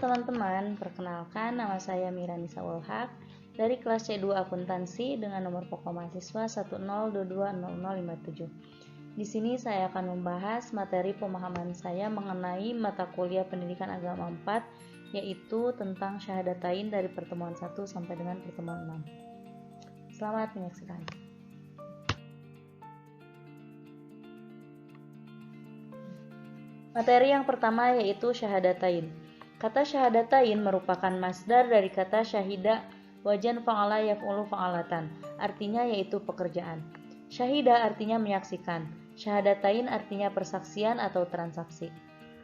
teman-teman, perkenalkan nama saya Miranisa Ulhak dari kelas C2 Akuntansi dengan nomor pokok mahasiswa 10220057. Di sini saya akan membahas materi pemahaman saya mengenai mata kuliah Pendidikan Agama 4, yaitu tentang Syahadatain dari pertemuan 1 sampai dengan pertemuan 6. Selamat menyaksikan. Materi yang pertama yaitu Syahadatain. Kata syahadatain merupakan masdar dari kata syahida wajan fa'ala yaf'ulu fa'alatan, artinya yaitu pekerjaan. Syahida artinya menyaksikan, syahadatain artinya persaksian atau transaksi.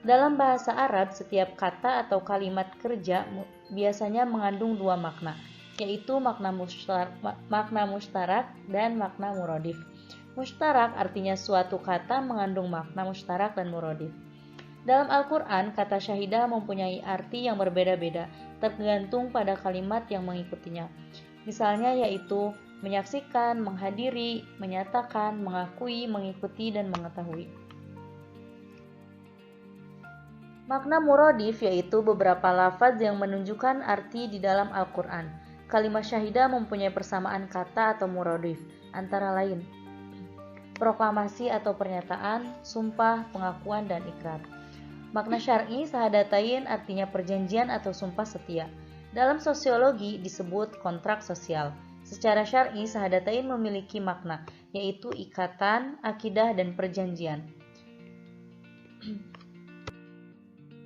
Dalam bahasa Arab, setiap kata atau kalimat kerja biasanya mengandung dua makna, yaitu makna mustarak dan makna muradif. Mustarak artinya suatu kata mengandung makna mustarak dan muradif. Dalam Al-Quran, kata syahidah mempunyai arti yang berbeda-beda, tergantung pada kalimat yang mengikutinya. Misalnya yaitu menyaksikan, menghadiri, menyatakan, mengakui, mengikuti, dan mengetahui. Makna muradif yaitu beberapa lafaz yang menunjukkan arti di dalam Al-Quran. Kalimat syahidah mempunyai persamaan kata atau muradif, antara lain proklamasi atau pernyataan, sumpah, pengakuan, dan ikrar. Makna syar'i syahadatain artinya perjanjian atau sumpah setia. Dalam sosiologi disebut kontrak sosial. Secara syar'i syahadatain memiliki makna, yaitu ikatan, akidah, dan perjanjian.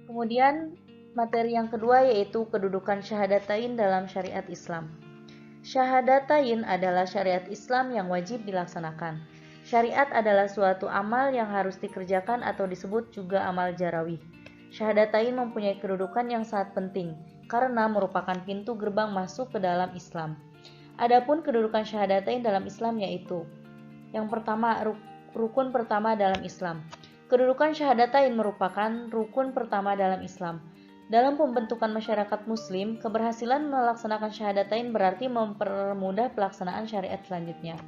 Kemudian materi yang kedua yaitu kedudukan syahadatain dalam syariat Islam. Syahadatain adalah syariat Islam yang wajib dilaksanakan. Syariat adalah suatu amal yang harus dikerjakan atau disebut juga amal jarawih. Syahadatain mempunyai kedudukan yang sangat penting karena merupakan pintu gerbang masuk ke dalam Islam. Adapun kedudukan syahadatain dalam Islam yaitu: yang pertama, rukun pertama dalam Islam. Kedudukan syahadatain merupakan rukun pertama dalam Islam. Dalam pembentukan masyarakat muslim, keberhasilan melaksanakan syahadatain berarti mempermudah pelaksanaan syariat selanjutnya.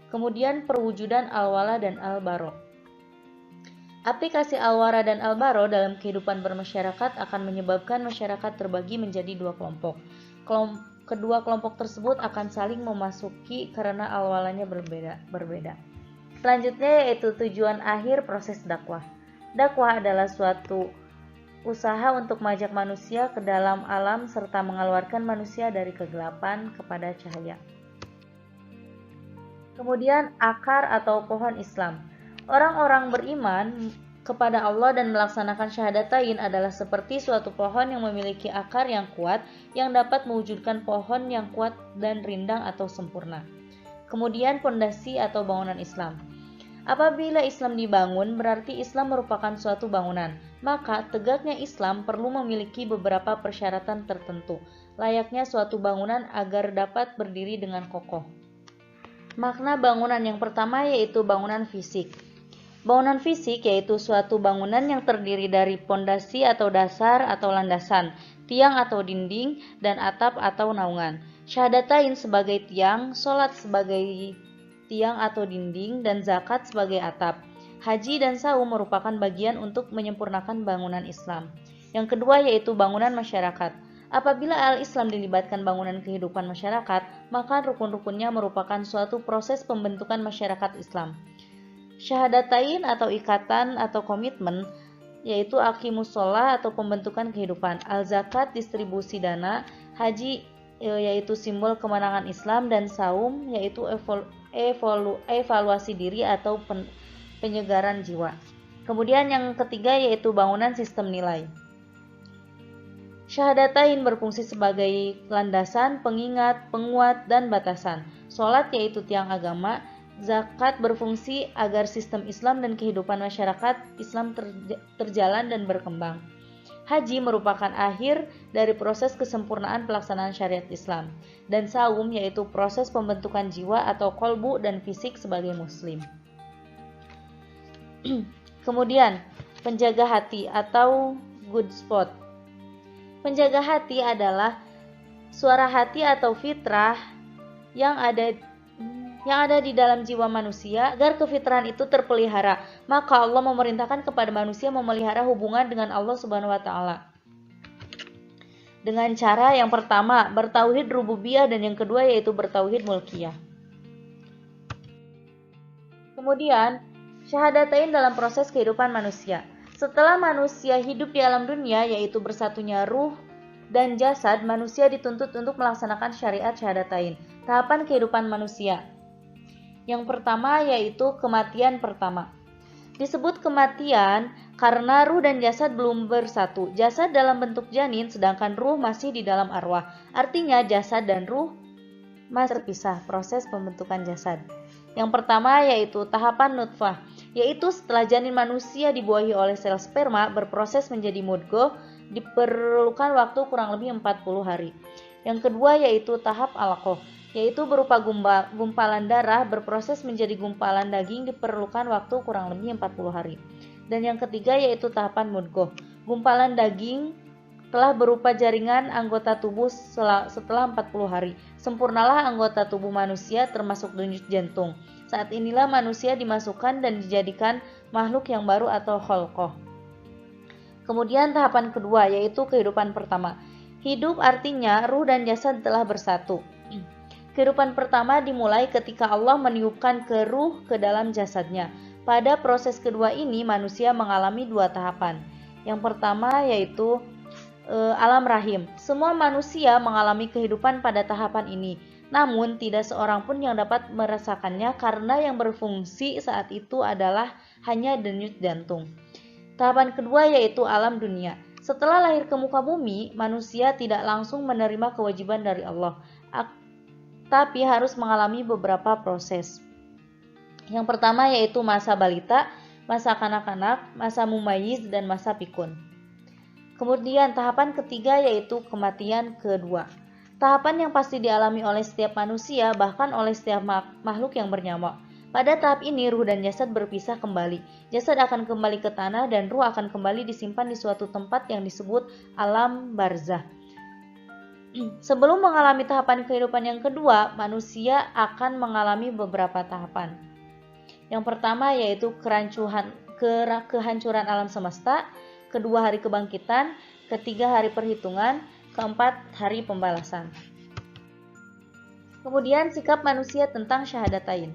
Kemudian perwujudan al-wala dan al-baro. Aplikasi al-wala dan al-baro dalam kehidupan bermasyarakat akan menyebabkan masyarakat terbagi menjadi dua kelompok. Kedua kelompok tersebut akan saling memasuki karena al-walanya berbeda. Selanjutnya yaitu tujuan akhir proses dakwah. Dakwah adalah suatu usaha untuk mengajak manusia ke dalam alam serta mengeluarkan manusia dari kegelapan kepada cahaya. Kemudian akar atau pohon Islam. Orang-orang beriman kepada Allah dan melaksanakan syahadatain adalah seperti suatu pohon yang memiliki akar yang kuat yang dapat mewujudkan pohon yang kuat dan rindang atau sempurna. Kemudian pondasi atau bangunan Islam. Apabila Islam dibangun, berarti Islam merupakan suatu bangunan. Maka tegaknya Islam perlu memiliki beberapa persyaratan tertentu, layaknya suatu bangunan agar dapat berdiri dengan kokoh. Makna bangunan yang pertama yaitu bangunan fisik. Bangunan fisik yaitu suatu bangunan yang terdiri dari pondasi atau dasar atau landasan, tiang atau dinding, dan atap atau naungan. Syahadatain sebagai tiang, sholat sebagai tiang atau dinding, dan zakat sebagai atap. Haji dan saum merupakan bagian untuk menyempurnakan bangunan Islam. Yang kedua yaitu bangunan masyarakat. Apabila al-Islam dilibatkan bangunan kehidupan masyarakat, maka rukun-rukunnya merupakan suatu proses pembentukan masyarakat Islam. Syahadatain atau ikatan atau komitmen yaitu aqimus sholah atau pembentukan kehidupan, al-zakat distribusi dana, haji yaitu simbol kemenangan Islam, dan saum yaitu evaluasi diri atau penyegaran jiwa. Kemudian yang ketiga yaitu bangunan sistem nilai. Syahadatain berfungsi sebagai landasan, pengingat, penguat, dan batasan. Sholat yaitu tiang agama. Zakat berfungsi agar sistem Islam dan kehidupan masyarakat Islam terjalan dan berkembang. Haji merupakan akhir dari proses kesempurnaan pelaksanaan syariat Islam. Dan saum yaitu proses pembentukan jiwa atau kolbu dan fisik sebagai muslim. Kemudian, penjaga hati atau good spot. Penjaga hati adalah suara hati atau fitrah yang ada di dalam jiwa manusia agar kefitrahan itu terpelihara. Maka Allah memerintahkan kepada manusia memelihara hubungan dengan Allah Subhanahu wa taala. dengan cara yang pertama bertauhid rububiyah dan yang kedua yaitu bertauhid mulkiyah. Kemudian, syahadatain dalam proses kehidupan manusia. Setelah manusia hidup di alam dunia, yaitu bersatunya ruh dan jasad, manusia dituntut untuk melaksanakan syariat syahadatain. Tahapan kehidupan manusia. Yang pertama yaitu kematian pertama. Disebut kematian karena ruh dan jasad belum bersatu. Jasad dalam bentuk janin, sedangkan ruh masih di dalam arwah. Artinya jasad dan ruh masih terpisah proses pembentukan jasad. Yang pertama yaitu tahapan nutfah, yaitu setelah janin manusia dibuahi oleh sel sperma berproses menjadi mudghah, diperlukan waktu kurang lebih 40 hari. Yang kedua yaitu tahap alaqah, yaitu berupa gumpalan darah berproses menjadi gumpalan daging, diperlukan waktu kurang lebih 40 hari. Dan yang ketiga yaitu tahapan mudghah. Gumpalan daging telah berupa jaringan anggota tubuh setelah 40 hari. Sempurnalah anggota tubuh manusia termasuk denyut jantung. Saat inilah manusia dimasukkan dan dijadikan makhluk yang baru atau khalqah. Kemudian tahapan kedua yaitu kehidupan pertama. Hidup artinya ruh dan jasad telah bersatu. Kehidupan pertama dimulai ketika Allah meniupkan ke ruh ke dalam jasadnya. Pada proses kedua ini manusia mengalami dua tahapan. Yang pertama yaitu alam rahim. Semua manusia mengalami kehidupan pada tahapan ini. Namun tidak seorang pun yang dapat merasakannya karena yang berfungsi saat itu adalah hanya denyut jantung. Tahapan kedua yaitu alam dunia. Setelah lahir ke muka bumi, manusia tidak langsung menerima kewajiban dari Allah, tapi harus mengalami beberapa proses. Yang pertama yaitu masa balita, masa kanak-kanak, masa mumayyiz, dan masa pikun. Kemudian tahapan ketiga yaitu kematian kedua. Tahapan yang pasti dialami oleh setiap manusia, bahkan oleh setiap makhluk yang bernyawa. Pada tahap ini ruh dan jasad berpisah kembali. Jasad akan kembali ke tanah dan ruh akan kembali disimpan di suatu tempat yang disebut alam barzah. Sebelum mengalami tahapan kehidupan yang kedua, manusia akan mengalami beberapa tahapan. Yang pertama yaitu kehancuran alam semesta, kedua hari kebangkitan, ketiga hari perhitungan, keempat hari pembalasan. Kemudian sikap manusia tentang syahadatain,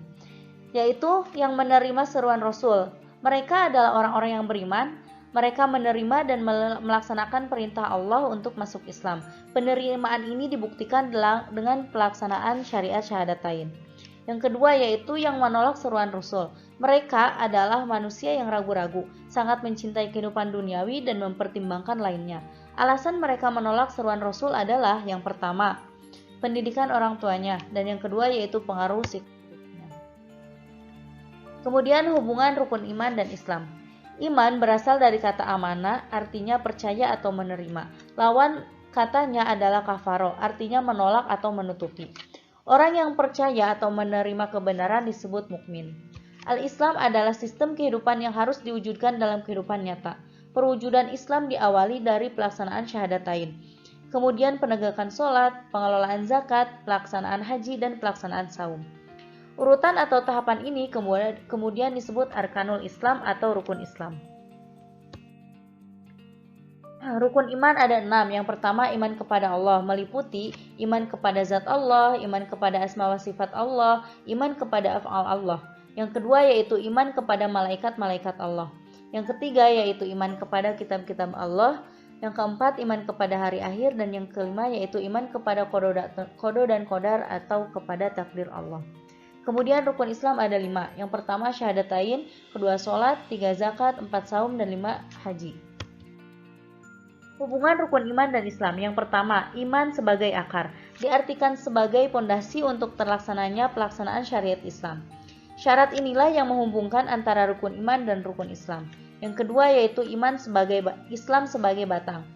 yaitu yang menerima seruan Rasul. Mereka adalah orang-orang yang beriman. Mereka menerima dan melaksanakan perintah Allah untuk masuk Islam. Penerimaan ini dibuktikan dengan pelaksanaan syariat syahadatain. Yang kedua yaitu yang menolak seruan Rasul. Mereka adalah manusia yang ragu-ragu, sangat mencintai kehidupan duniawi dan mempertimbangkan lainnya. Alasan mereka menolak seruan Rasul adalah yang pertama, pendidikan orang tuanya, dan yang kedua yaitu pengaruh psikologisnya. Kemudian hubungan rukun iman dan Islam. Iman berasal dari kata amanah, artinya percaya atau menerima. Lawan katanya adalah kafaro, artinya menolak atau menutupi. Orang yang percaya atau menerima kebenaran disebut mukmin. Al-Islam adalah sistem kehidupan yang harus diwujudkan dalam kehidupan nyata. Perwujudan Islam diawali dari pelaksanaan syahadatain, kemudian penegakan sholat, pengelolaan zakat, pelaksanaan haji, dan pelaksanaan saum. Urutan atau tahapan ini kemudian disebut arkanul Islam atau rukun Islam. Rukun iman ada 6. Yang pertama iman kepada Allah, meliputi iman kepada zat Allah, iman kepada asma wa sifat Allah, iman kepada af'al Allah. Yang kedua yaitu iman kepada malaikat-malaikat Allah. Yang ketiga yaitu iman kepada kitab-kitab Allah. Yang keempat iman kepada hari akhir, dan yang kelima yaitu iman kepada qada dan qadar atau kepada takdir Allah. Kemudian rukun Islam ada 5. Yang pertama syahadatain, kedua sholat, 3 zakat, 4 saum, dan 5 haji. Hubungan rukun iman dan Islam. Yang pertama, iman sebagai akar, diartikan sebagai pondasi untuk terlaksananya pelaksanaan syariat Islam. Syarat inilah yang menghubungkan antara rukun iman dan rukun Islam. Yang kedua yaitu Islam sebagai batang.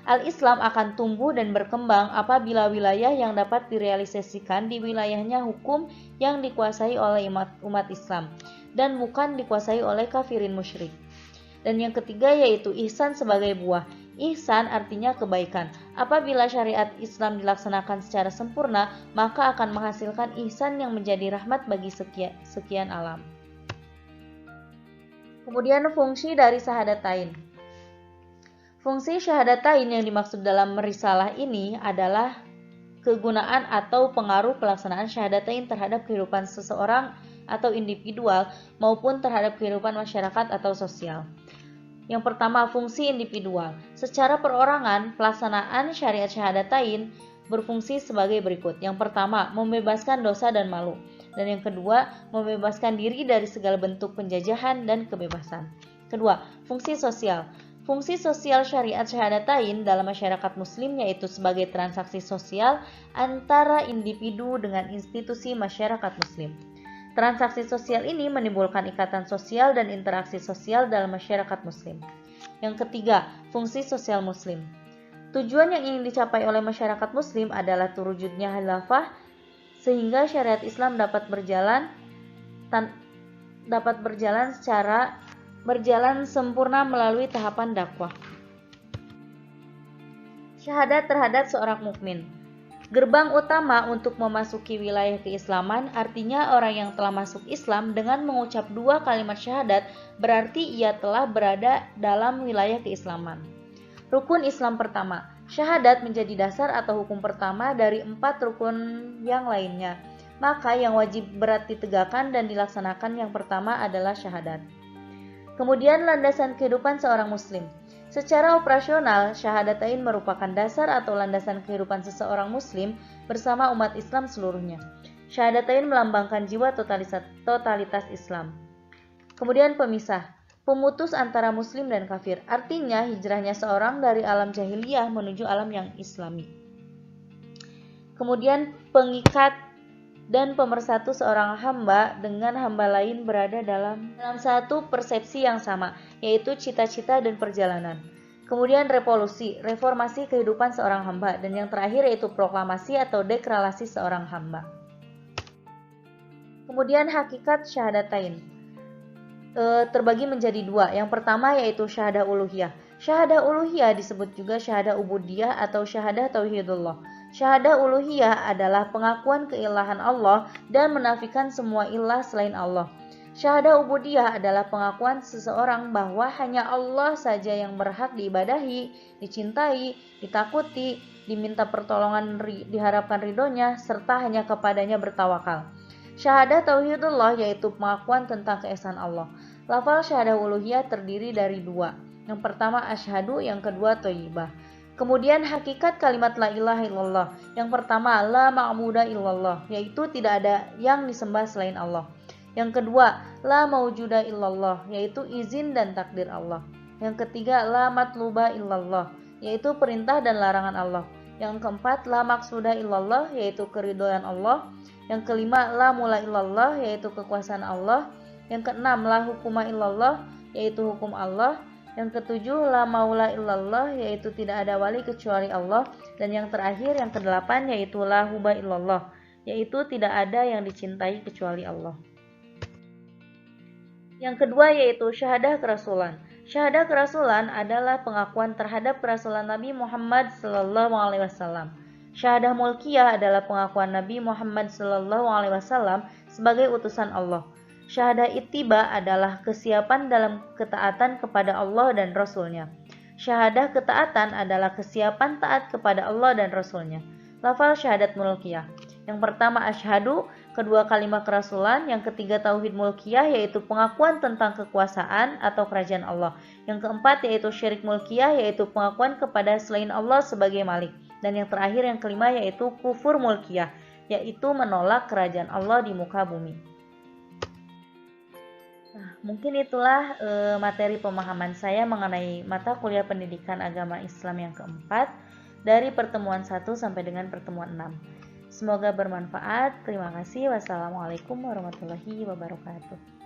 Al-Islam akan tumbuh dan berkembang apabila wilayah yang dapat direalisasikan di wilayahnya hukum yang dikuasai oleh umat Islam dan bukan dikuasai oleh kafirin musyrik. Dan yang ketiga yaitu ihsan sebagai buah. Ihsan artinya kebaikan. Apabila syariat Islam dilaksanakan secara sempurna, maka akan menghasilkan ihsan yang menjadi rahmat bagi sekian alam. Kemudian fungsi dari syahadatain. Fungsi syahadatain yang dimaksud dalam risalah ini adalah kegunaan atau pengaruh pelaksanaan syahadatain terhadap kehidupan seseorang atau individual maupun terhadap kehidupan masyarakat atau sosial. Yang pertama, fungsi individual. Secara perorangan, pelaksanaan syariat syahadatain berfungsi sebagai berikut. Yang pertama, membebaskan dosa dan malu. Dan yang kedua, membebaskan diri dari segala bentuk penjajahan dan kebebasan. Kedua, fungsi sosial. Fungsi sosial syariat syahadatain dalam masyarakat muslim yaitu sebagai transaksi sosial antara individu dengan institusi masyarakat muslim. Transaksi sosial ini menimbulkan ikatan sosial dan interaksi sosial dalam masyarakat muslim. Yang ketiga, fungsi sosial muslim. Tujuan yang ingin dicapai oleh masyarakat muslim adalah terwujudnya khilafah sehingga syariat Islam dapat berjalan sempurna melalui tahapan dakwah. Syahadat terhadap seorang mukmin. Gerbang utama untuk memasuki wilayah keislaman artinya orang yang telah masuk Islam dengan mengucap 2 kalimat syahadat berarti ia telah berada dalam wilayah keislaman. Rukun Islam pertama. Syahadat menjadi dasar atau hukum pertama dari 4 rukun yang lainnya. Maka yang wajib berat ditegakkan dan dilaksanakan yang pertama adalah syahadat. Kemudian landasan kehidupan seorang muslim. Secara operasional, syahadatain merupakan dasar atau landasan kehidupan seseorang muslim bersama umat Islam seluruhnya. Syahadatain melambangkan jiwa totalitas Islam. Kemudian pemisah, pemutus antara muslim dan kafir, artinya hijrahnya seorang dari alam jahiliyah menuju alam yang islami. Kemudian pengikat dan pemersatu seorang hamba dengan hamba lain berada dalam satu persepsi yang sama, yaitu cita-cita dan perjalanan. Kemudian reformasi kehidupan seorang hamba, dan yang terakhir yaitu proklamasi atau deklarasi seorang hamba. Kemudian hakikat syahadatain terbagi menjadi 2. Yang pertama yaitu syahadah uluhiyah. Syahadah uluhiyah disebut juga syahadah ubudiyah atau syahadah tauhidullah. Syahadah uluhiyah adalah pengakuan keilahan Allah dan menafikan semua ilah selain Allah. Syahadah ubudiyah adalah pengakuan seseorang bahwa hanya Allah saja yang berhak diibadahi, dicintai, ditakuti, diminta pertolongan, diharapkan ridhonya, serta hanya kepadanya bertawakal. Syahadah tauhidullah yaitu pengakuan tentang keesaan Allah. Lafal syahadah uluhiyah terdiri dari 2. Yang pertama asyhadu, yang kedua thayyibah. Kemudian hakikat kalimat la ilaha illallah. Yang pertama la ma'buda illallah, yaitu tidak ada yang disembah selain Allah. Yang kedua la maujuda illallah, yaitu izin dan takdir Allah. Yang ketiga la matluba illallah, yaitu perintah dan larangan Allah. Yang keempat la maksuda illallah, yaitu keridhaan Allah. Yang kelima la mula illallah, yaitu kekuasaan Allah. Yang keenam la hukuma illallah, yaitu hukum Allah. Yang ketujuh la maula illallah, yaitu tidak ada wali kecuali Allah. Dan yang terakhir yang kedelapan yaitu la huba illallah, yaitu tidak ada yang dicintai kecuali Allah. Yang kedua yaitu syahadah kerasulan. Syahadah kerasulan adalah pengakuan terhadap kerasulan Nabi Muhammad SAW. Syahadah mulkiyah adalah pengakuan Nabi Muhammad SAW sebagai utusan Allah. Syahadah ittiba adalah kesiapan dalam ketaatan kepada Allah dan Rasul-Nya. Syahadah ketaatan adalah kesiapan taat kepada Allah dan Rasul-Nya. Lafal syahadat mulkiyah. Yang pertama asyhadu, kedua kalimat kerasulan, yang ketiga tauhid mulkiyah yaitu pengakuan tentang kekuasaan atau kerajaan Allah. Yang keempat yaitu syirik mulkiyah yaitu pengakuan kepada selain Allah sebagai malik. Dan yang terakhir yang kelima yaitu kufur mulkiyah, yaitu menolak kerajaan Allah di muka bumi. Nah, mungkin itulah materi pemahaman saya mengenai mata kuliah pendidikan agama Islam yang keempat dari pertemuan 1 sampai dengan pertemuan 6. Semoga bermanfaat. Terima kasih. Wassalamualaikum warahmatullahi wabarakatuh.